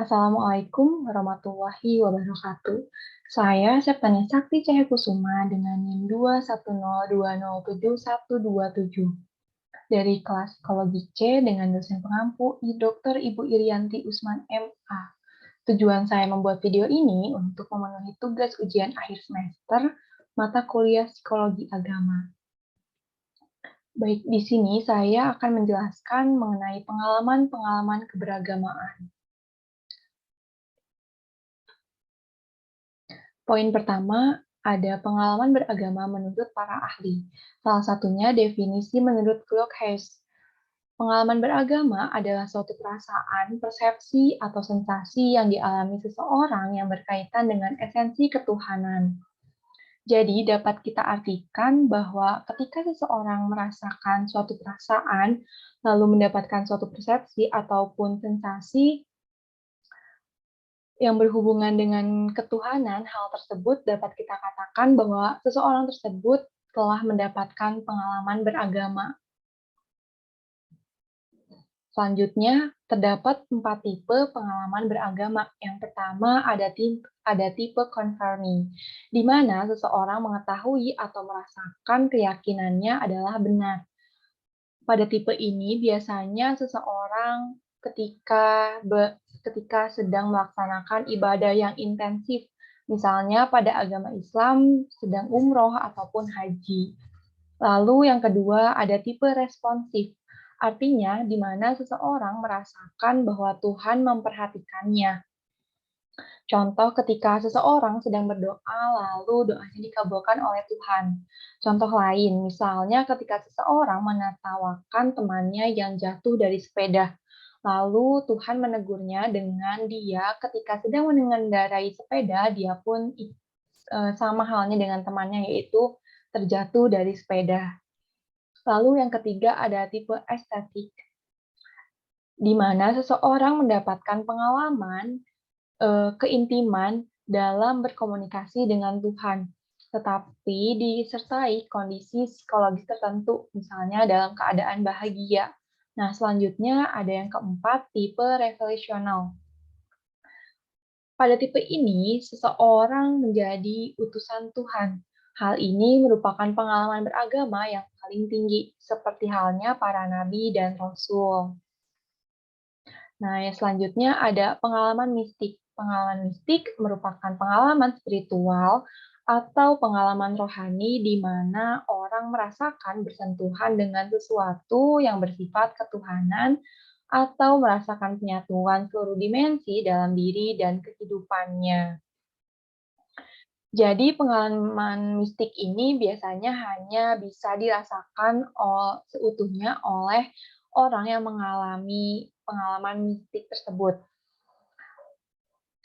Assalamualaikum warahmatullahi wabarakatuh. Saya Septania Sakti Cahyakusuma dengan NIM 210207127 dari kelas Psikologi C dengan dosen pengampu Dr. Ibu Irianti Usman MA. Tujuan saya membuat video ini untuk memenuhi tugas ujian akhir semester mata kuliah Psikologi Agama. Baik, di sini saya akan menjelaskan mengenai pengalaman-pengalaman keberagamaan. Poin pertama, ada pengalaman beragama menurut para ahli. Salah satunya definisi menurut Klockhaus. Pengalaman beragama adalah suatu perasaan, persepsi, atau sensasi yang dialami seseorang yang berkaitan dengan esensi ketuhanan. Jadi, dapat kita artikan bahwa ketika seseorang merasakan suatu perasaan, lalu mendapatkan suatu persepsi ataupun sensasi yang berhubungan dengan ketuhanan, hal tersebut dapat kita katakan bahwa seseorang tersebut telah mendapatkan pengalaman beragama. Selanjutnya, terdapat 4 tipe pengalaman beragama. Yang pertama, ada tipe confirming, di mana seseorang mengetahui atau merasakan keyakinannya adalah benar. Pada tipe ini, biasanya seseorang ketika sedang melaksanakan ibadah yang intensif, misalnya pada agama Islam sedang umroh ataupun haji. Lalu yang kedua ada tipe responsif, artinya di mana seseorang merasakan bahwa Tuhan memperhatikannya. Contoh ketika seseorang sedang berdoa lalu doanya dikabulkan oleh Tuhan. Contoh lain, misalnya ketika seseorang menertawakan temannya yang jatuh dari sepeda. Lalu Tuhan menegurnya dengan dia ketika sedang mengendarai sepeda, dia pun sama halnya dengan temannya yaitu terjatuh dari sepeda. Lalu yang ketiga ada tipe estetik, di mana seseorang mendapatkan pengalaman keintiman dalam berkomunikasi dengan Tuhan, tetapi disertai kondisi psikologis tertentu, misalnya dalam keadaan bahagia. Nah, selanjutnya ada yang keempat, tipe revelational. Pada tipe ini, seseorang menjadi utusan Tuhan. Hal ini merupakan pengalaman beragama yang paling tinggi, seperti halnya para nabi dan rasul. Nah, yang selanjutnya ada pengalaman mistik. Pengalaman mistik merupakan pengalaman spiritual atau pengalaman rohani di mana orang merasakan bersentuhan dengan sesuatu yang bersifat ketuhanan atau merasakan penyatuan seluruh dimensi dalam diri dan kehidupannya. Jadi pengalaman mistik ini biasanya hanya bisa dirasakan seutuhnya oleh orang yang mengalami pengalaman mistik tersebut.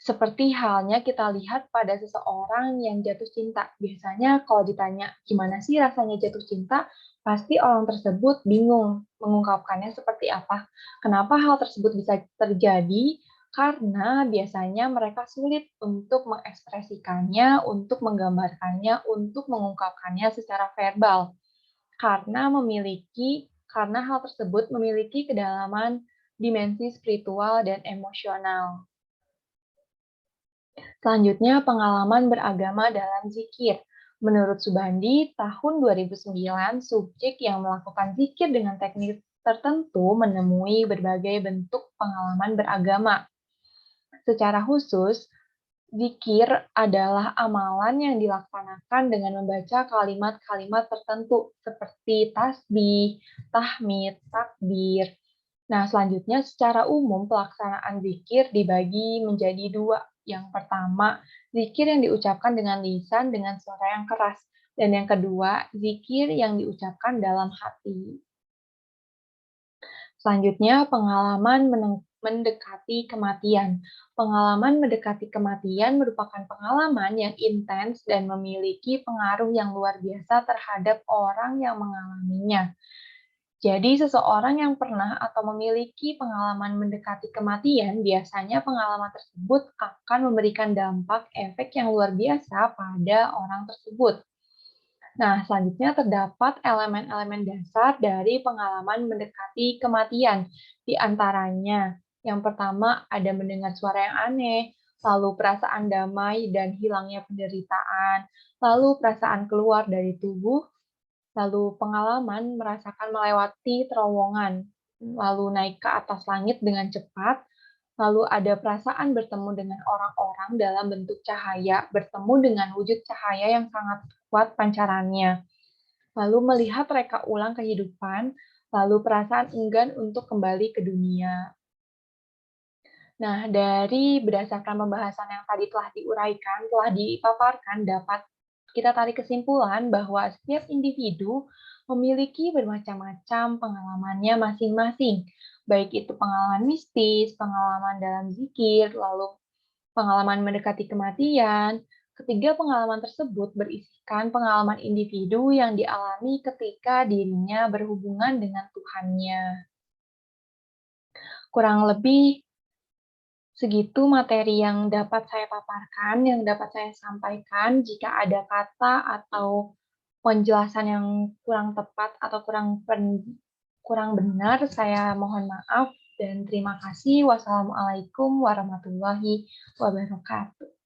Seperti halnya kita lihat pada seseorang yang jatuh cinta. Biasanya kalau ditanya gimana sih rasanya jatuh cinta, pasti orang tersebut bingung mengungkapkannya seperti apa. Kenapa hal tersebut bisa terjadi? Karena biasanya mereka sulit untuk mengekspresikannya, untuk menggambarkannya, untuk mengungkapkannya secara verbal. Karena hal tersebut memiliki kedalaman dimensi spiritual dan emosional. Selanjutnya, pengalaman beragama dalam zikir. Menurut Subandi, tahun 2009, subjek yang melakukan zikir dengan teknik tertentu menemui berbagai bentuk pengalaman beragama. Secara khusus, zikir adalah amalan yang dilaksanakan dengan membaca kalimat-kalimat tertentu seperti tasbih, tahmid, takbir. Nah, selanjutnya secara umum pelaksanaan zikir dibagi menjadi 2. Yang pertama, zikir yang diucapkan dengan lisan dengan suara yang keras. Dan yang kedua, zikir yang diucapkan dalam hati. Selanjutnya, pengalaman mendekati kematian. Pengalaman mendekati kematian merupakan pengalaman yang intens dan memiliki pengaruh yang luar biasa terhadap orang yang mengalaminya. Jadi, seseorang yang pernah atau memiliki pengalaman mendekati kematian, biasanya pengalaman tersebut akan memberikan dampak efek yang luar biasa pada orang tersebut. Nah, selanjutnya terdapat elemen-elemen dasar dari pengalaman mendekati kematian, di antaranya Yang pertama, ada mendengar suara yang aneh, lalu perasaan damai dan hilangnya penderitaan, lalu perasaan keluar dari tubuh, lalu pengalaman merasakan melewati terowongan, lalu naik ke atas langit dengan cepat, lalu ada perasaan bertemu dengan orang-orang dalam bentuk cahaya, bertemu dengan wujud cahaya yang sangat kuat pancarannya, lalu melihat reka ulang kehidupan, lalu perasaan enggan untuk kembali ke dunia. Nah, dari berdasarkan pembahasan yang tadi telah diuraikan, telah dipaparkan, dapat kita tarik kesimpulan bahwa setiap individu memiliki bermacam-macam pengalamannya masing-masing, baik itu pengalaman mistis, pengalaman dalam zikir, lalu pengalaman mendekati kematian. Ketiga pengalaman tersebut berisikan pengalaman individu yang dialami ketika dirinya berhubungan dengan Tuhannya. Kurang lebih segitu materi yang dapat saya paparkan, yang dapat saya sampaikan. Jika ada kata atau penjelasan yang kurang tepat atau kurang benar, saya mohon maaf dan terima kasih. Wassalamualaikum warahmatullahi wabarakatuh.